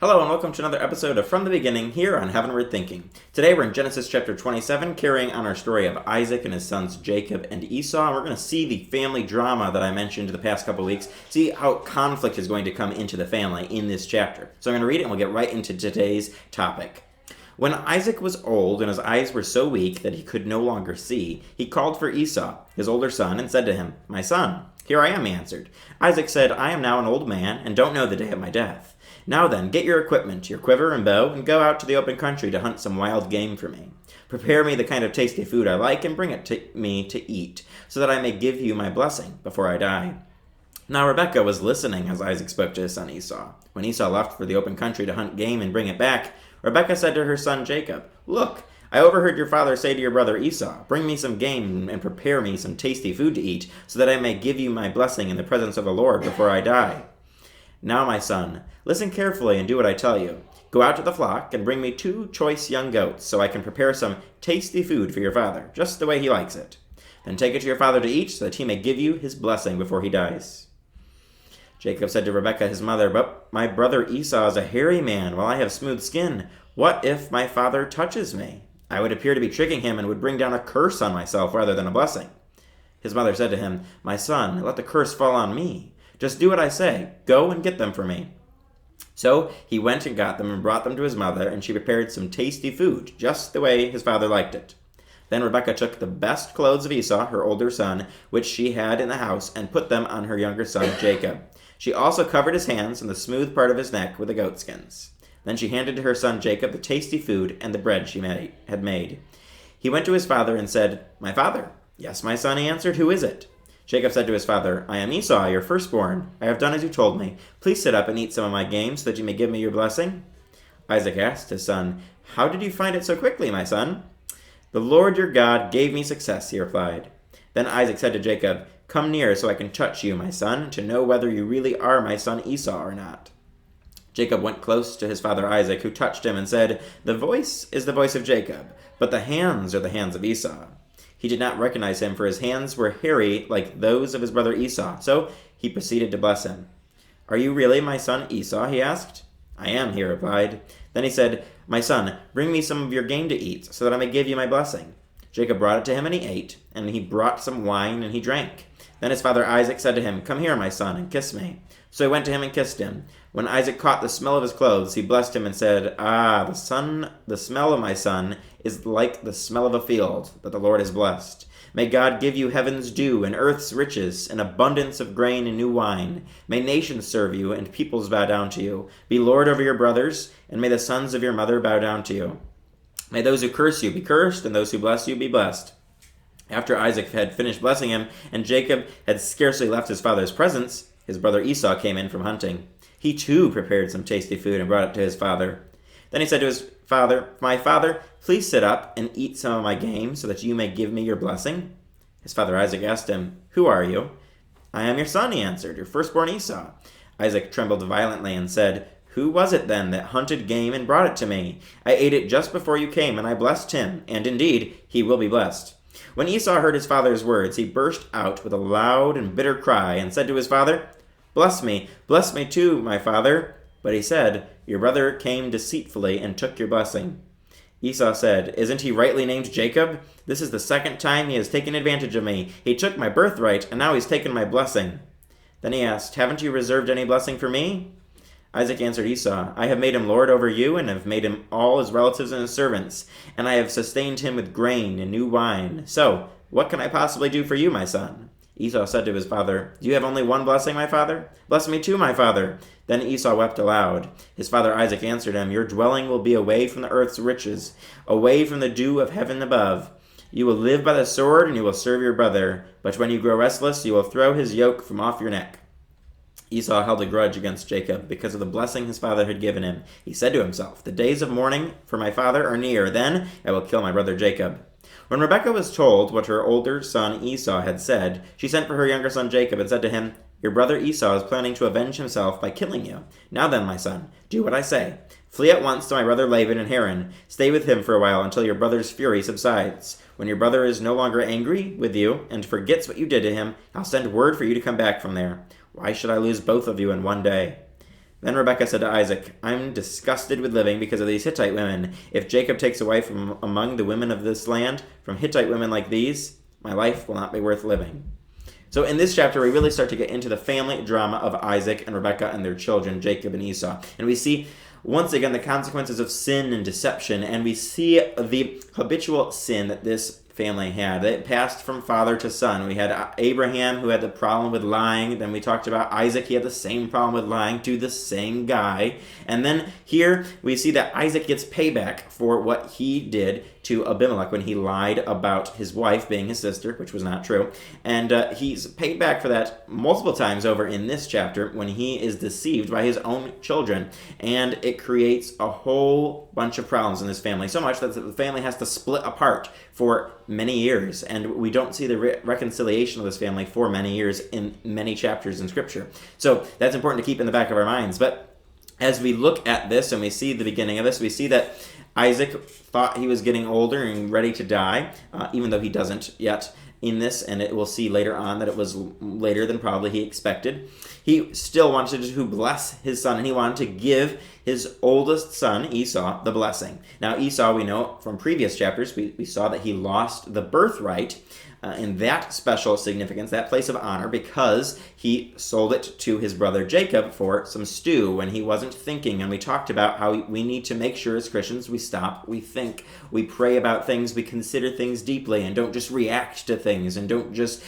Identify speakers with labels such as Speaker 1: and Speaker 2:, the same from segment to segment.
Speaker 1: Hello and welcome to another episode of From the Beginning here on Heavenward Thinking. Today we're in Genesis chapter 27, carrying on our story of Isaac and his sons Jacob and Esau. And we're going to see the family drama that I mentioned the past couple weeks, see how conflict is going to come into the family in this chapter. So I'm going to read it and we'll get right into today's topic. When Isaac was old and his eyes were so weak that he could no longer see, he called for Esau, his older son, and said to him, "My son." "Here I am," he answered. Isaac said, "I am now an old man and don't know the day of my death. Now then, get your equipment, your quiver and bow, and go out to the open country to hunt some wild game for me. Prepare me the kind of tasty food I like and bring it to me to eat, so that I may give you my blessing before I die." Now Rebekah was listening as Isaac spoke to his son Esau. When Esau left for the open country to hunt game and bring it back, Rebekah said to her son Jacob, "Look, I overheard your father say to your brother Esau, 'Bring me some game and prepare me some tasty food to eat, so that I may give you my blessing in the presence of the Lord before I die.' Now, my son, listen carefully and do what I tell you. Go out to the flock and bring me 2 choice young goats, so I can prepare some tasty food for your father, just the way he likes it. Then take it to your father to eat, so that he may give you his blessing before he dies." Jacob said to Rebekah his mother, "But my brother Esau is a hairy man, while I have smooth skin. What if my father touches me? I would appear to be tricking him and would bring down a curse on myself rather than a blessing." His mother said to him, "My son, let the curse fall on me. Just do what I say. Go and get them for me." So he went and got them and brought them to his mother, and she prepared some tasty food, just the way his father liked it. Then Rebekah took the best clothes of Esau, her older son, which she had in the house, and put them on her younger son Jacob. She also covered his hands and the smooth part of his neck with the goatskins. Then she handed to her son Jacob the tasty food and the bread she had made. He went to his father and said, "My father." "Yes, my son," he answered. "Who is it?" Jacob said to his father, "I am Esau, your firstborn. I have done as you told me. Please sit up and eat some of my game, so that you may give me your blessing." Isaac asked his son, "How did you find it so quickly, my son?" "The Lord your God gave me success," he replied. Then Isaac said to Jacob, "Come near so I can touch you, my son, to know whether you really are my son Esau or not." Jacob went close to his father Isaac, who touched him and said, "The voice is the voice of Jacob, but the hands are the hands of Esau." He did not recognize him, for his hands were hairy like those of his brother Esau, so he proceeded to bless him. "Are you really my son Esau?" he asked. "I am," he replied. Then he said, "My son, bring me some of your game to eat, so that I may give you my blessing." Jacob brought it to him, and he ate, and he brought some wine, and he drank. Then his father Isaac said to him, "Come here, my son, and kiss me." So he went to him and kissed him. When Isaac caught the smell of his clothes, he blessed him and said, the smell of my son is like the smell of a field that the Lord has blessed. May God give you heaven's dew and earth's riches, and abundance of grain and new wine. May nations serve you, and peoples bow down to you. Be Lord over your brothers, and may the sons of your mother bow down to you. May those who curse you be cursed, and those who bless you be blessed." After Isaac had finished blessing him, and Jacob had scarcely left his father's presence, his brother Esau came in from hunting. He too prepared some tasty food and brought it to his father. Then he said to his father, "My father, please sit up and eat some of my game, so that you may give me your blessing." His father Isaac asked him, "Who are you?" "I am your son," he answered, "your firstborn Esau." Isaac trembled violently and said, "Who was it then that hunted game and brought it to me? I ate it just before you came, and I blessed him, and indeed he will be blessed." When Esau heard his father's words, he burst out with a loud and bitter cry and said to his father, bless me too, my father." But he said, "Your brother came deceitfully and took your blessing." Esau said, "Isn't he rightly named Jacob? This is the second time he has taken advantage of me. He took my birthright, and now he's taken my blessing." Then he asked, "Haven't you reserved any blessing for me?" Isaac answered Esau, "I have made him lord over you, and have made him all his relatives and his servants, and I have sustained him with grain and new wine. So, what can I possibly do for you, my son?" Esau said to his father, "Do you have only one blessing, my father? Bless me too, my father." Then Esau wept aloud. His father Isaac answered him, "Your dwelling will be away from the earth's riches, away from the dew of heaven above. You will live by the sword, and you will serve your brother. But when you grow restless, you will throw his yoke from off your neck." Esau held a grudge against Jacob because of the blessing his father had given him. He said to himself, "The days of mourning for my father are near. Then I will kill my brother Jacob." When Rebekah was told what her older son Esau had said, she sent for her younger son Jacob and said to him, "Your brother Esau is planning to avenge himself by killing you. Now then, my son, do what I say. Flee at once to my brother Laban in Haran. Stay with him for a while until your brother's fury subsides. When your brother is no longer angry with you and forgets what you did to him, I'll send word for you to come back from there. Why should I lose both of you in one day?" Then Rebekah said to Isaac, I'm disgusted with living because of these Hittite women. If Jacob takes a wife from among the women of this land, from Hittite women like these, my life will not be worth living. So in this chapter, we really start to get into the family drama of Isaac and Rebekah and their children, Jacob and Esau. And we see, once again, the consequences of sin and deception, and we see the habitual sin that this family had. It passed from father to son. We had Abraham, who had the problem with lying. Then we talked about Isaac. He had the same problem with lying to the same guy. And then here we see that Isaac gets payback for what he did to Abimelech when he lied about his wife being his sister, which was not true. And he's paid back for that multiple times over in this chapter when he is deceived by his own children. And it creates a whole bunch of problems in this family, so much that the family has to split apart for many years. And we don't see the reconciliation of this family for many years in many chapters in Scripture. So that's important to keep in the back of our minds. But as we look at this and we see the beginning of this, we see that Isaac thought he was getting older and ready to die, even though he doesn't yet in this, and we'll see later on that it was later than probably he expected. He still wanted to bless his son, and he wanted to give his oldest son, Esau, the blessing. Now, Esau, we know from previous chapters, we saw that he lost the birthright in that special significance, that place of honor, because he sold it to his brother Jacob for some stew when he wasn't thinking. And we talked about how we need to make sure as Christians we stop, we think, we pray about things, we consider things deeply, and don't just react to things, and don't just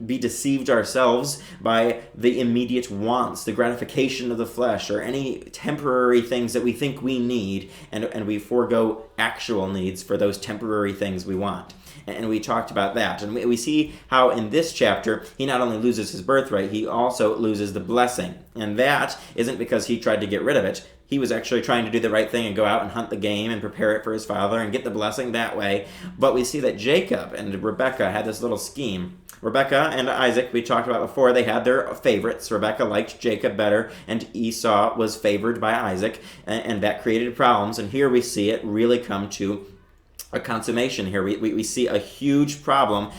Speaker 1: be deceived ourselves by the immediate wants, the gratification of the flesh, or any temporary things that we think we need, and we forego actual needs for those temporary things we want. And we talked about that. And we see how in this chapter, he not only loses his birthright, he also loses the blessing. And that isn't because he tried to get rid of it. He was actually trying to do the right thing and go out and hunt the game and prepare it for his father and get the blessing that way. But we see that Jacob and Rebekah had this little scheme. Rebekah and Isaac, we talked about before, they had their favorites. Rebekah liked Jacob better, and Esau was favored by Isaac, and that created problems. And here we see it really come to a consummation here. We see a huge problem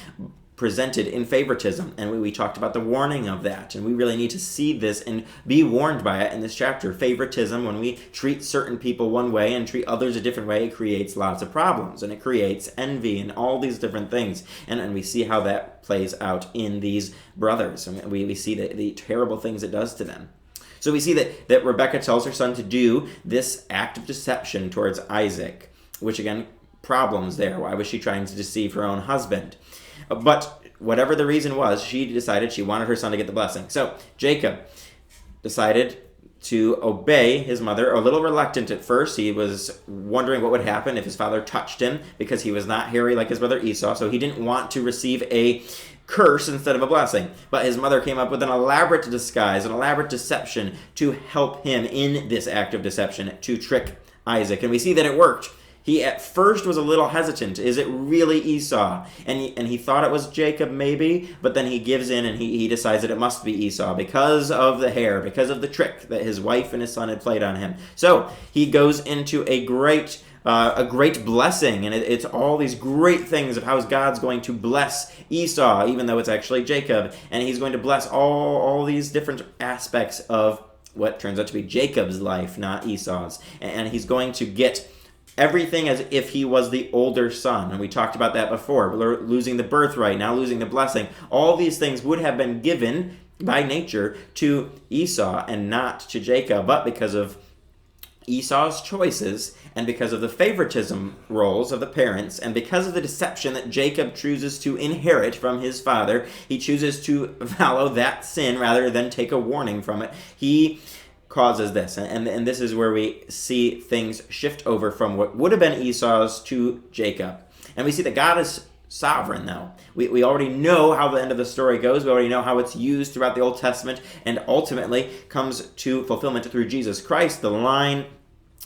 Speaker 1: presented in favoritism, and we talked about the warning of that, and we really need to see this and be warned by it in this chapter. Favoritism, when we treat certain people one way and treat others a different way, it creates lots of problems, and it creates envy and all these different things, and we see how that plays out in these brothers, and we see the terrible things it does to them. So we see that Rebekah tells her son to do this act of deception towards Isaac, which again, problems there. Why was she trying to deceive her own husband? But whatever the reason was, she decided she wanted her son to get the blessing. So Jacob decided to obey his mother, a little reluctant at first. He was wondering what would happen if his father touched him, because he was not hairy like his brother Esau, so he didn't want to receive a curse instead of a blessing. But his mother came up with an elaborate disguise, an elaborate deception to help him in this act of deception, to trick Isaac. And we see that it worked. He at first was a little hesitant. Is it really Esau? And he thought it was Jacob maybe, but then he gives in and he decides that it must be Esau because of the hair, because of the trick that his wife and his son had played on him. So he goes into a great blessing, and it's all these great things of how God's going to bless Esau, even though it's actually Jacob, and he's going to bless all these different aspects of what turns out to be Jacob's life, not Esau's. And he's going to get everything as if he was the older son. And we talked about that before. Losing the birthright, now losing the blessing. All these things would have been given by nature to Esau and not to Jacob. But because of Esau's choices, and because of the favoritism roles of the parents, and because of the deception that Jacob chooses to inherit from his father, he chooses to follow that sin rather than take a warning from it. He causes this, and this is where we see things shift over from what would have been Esau's to Jacob. And we see that God is sovereign, though. We already know how the end of the story goes. We already know how it's used throughout the Old Testament and ultimately comes to fulfillment through Jesus Christ. The line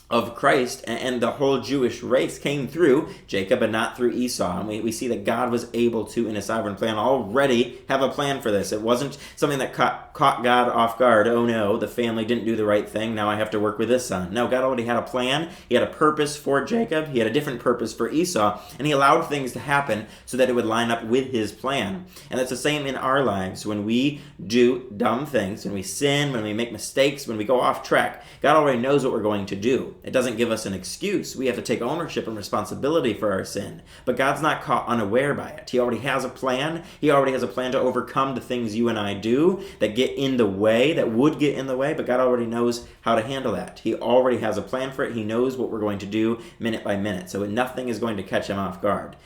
Speaker 1: of Christ and the whole Jewish race came through Jacob and not through Esau. And we see that God was able to, in a sovereign plan, already have a plan for this. It wasn't something that caught God off guard. Oh no, the family didn't do the right thing. Now I have to work with this son. No, God already had a plan. He had a purpose for Jacob. He had a different purpose for Esau. And he allowed things to happen so that it would line up with his plan. And it's the same in our lives. When we do dumb things, when we sin, when we make mistakes, when we go off track, God already knows what we're going to do. It doesn't give us an excuse. We have to take ownership and responsibility for our sin. But God's not caught unaware by it. He already has a plan. He already has a plan to overcome the things you and I do that get in the way, that would get in the way, but God already knows how to handle that. He already has a plan for it. He knows what we're going to do minute by minute. So nothing is going to catch him off guard.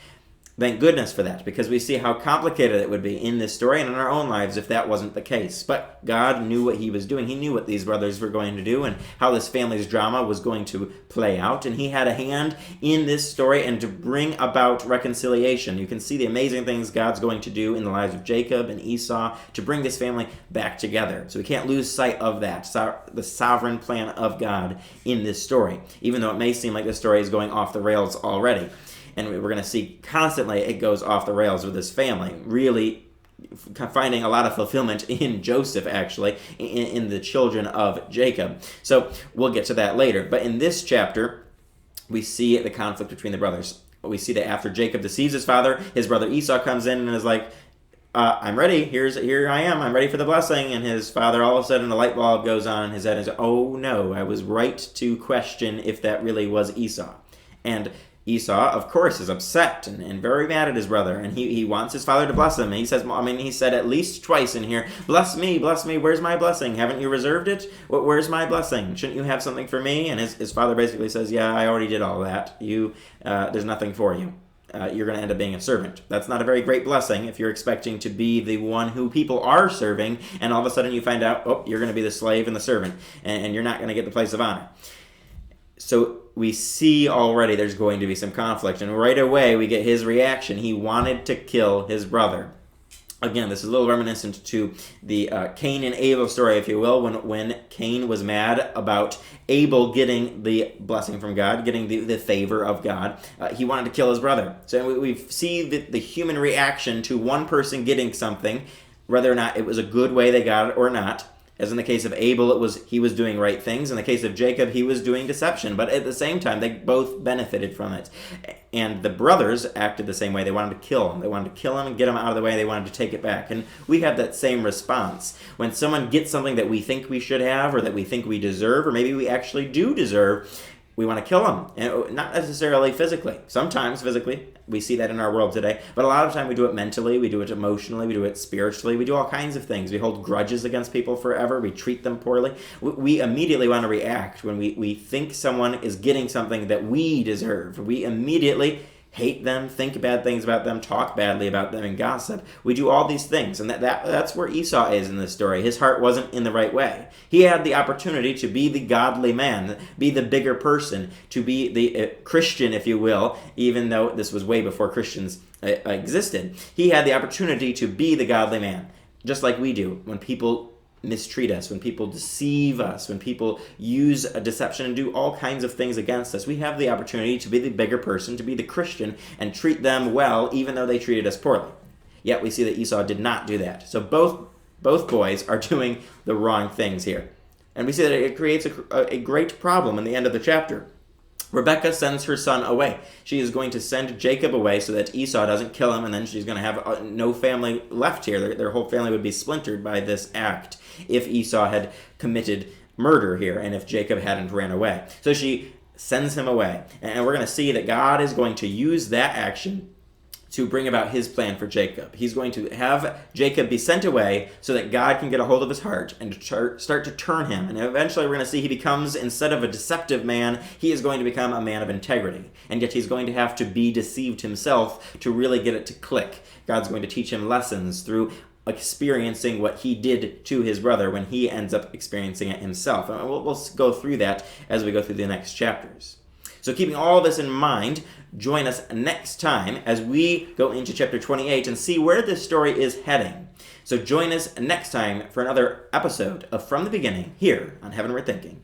Speaker 1: Thank goodness for that, because we see how complicated it would be in this story and in our own lives if that wasn't the case. But God knew what he was doing. He knew what these brothers were going to do and how this family's drama was going to play out. And he had a hand in this story and to bring about reconciliation. You can see the amazing things God's going to do in the lives of Jacob and Esau to bring this family back together. So we can't lose sight of that, the sovereign plan of God in this story, even though it may seem like this story is going off the rails already. And we're going to see constantly it goes off the rails with this family, really finding a lot of fulfillment in Joseph, actually, in the children of Jacob. So we'll get to that later. But in this chapter, we see the conflict between the brothers. We see that after Jacob deceives his father, his brother Esau comes in and is like, I'm ready. Here I am. I'm ready for the blessing. And his father, all of a sudden, a light bulb goes on in his head and says, oh no, I was right to question if that really was Esau. And Esau, of course, is upset and very mad at his brother, and he wants his father to bless him. And he says, he said at least twice in here, bless me, where's my blessing? Haven't you reserved it? Where's my blessing? Shouldn't you have something for me? And his father basically says, yeah, I already did all that. There's nothing for you. You're going to end up being a servant. That's not a very great blessing if you're expecting to be the one who people are serving, and all of a sudden you find out, you're going to be the slave and the servant, and you're not going to get the place of honor. So we see already there's going to be some conflict, and right away we get his reaction. He wanted to kill his brother. Again, this is a little reminiscent to the Cain and Abel story, if you will, when Cain was mad about Abel getting the blessing from God, getting the favor of God. He wanted to kill his brother. So we see the human reaction to one person getting something, whether or not it was a good way they got it or not. As in the case of Abel, he was doing right things. In the case of Jacob, he was doing deception. But at the same time, they both benefited from it. And the brothers acted the same way. They wanted to kill him. They wanted to kill him and get him out of the way. They wanted to take it back. And we have that same response. When someone gets something that we think we should have, or that we think we deserve, or maybe we actually do deserve, we want to kill them. And not necessarily physically. Sometimes physically. We see that in our world today. But a lot of the time we do it mentally, we do it emotionally, we do it spiritually, we do all kinds of things. We hold grudges against people forever, we treat them poorly. We immediately want to react when we think someone is getting something that we deserve. We immediately hate them, think bad things about them, talk badly about them, and gossip. We do all these things, and that's where Esau is in this story. His heart wasn't in the right way. He had the opportunity to be the godly man, be the bigger person, to be the Christian, if you will, even though this was way before Christians existed. He had the opportunity to be the godly man, just like we do when people mistreat us, when people deceive us, when people use a deception and do all kinds of things against us. We have the opportunity to be the bigger person, to be the Christian, and treat them well, even though they treated us poorly. Yet we see that Esau did not do that. So both boys are doing the wrong things here. And we see that it creates a great problem in the end of the chapter. Rebekah sends her son away. She is going to send Jacob away so that Esau doesn't kill him, and then she's going to have no family left here. Their whole family would be splintered by this act if Esau had committed murder here and if Jacob hadn't ran away. So she sends him away. And we're going to see that God is going to use that action to bring about his plan for Jacob. He's going to have Jacob be sent away so that God can get a hold of his heart and start to turn him. And eventually we're going to see he becomes, instead of a deceptive man, he is going to become a man of integrity. And yet he's going to have to be deceived himself to really get it to click. God's going to teach him lessons through experiencing what he did to his brother when he ends up experiencing it himself. And we'll go through that as we go through the next chapters. So keeping all this in mind, join us next time as we go into chapter 28 and see where this story is heading. So join us next time for another episode of From the Beginning here on Heavenward Thinking.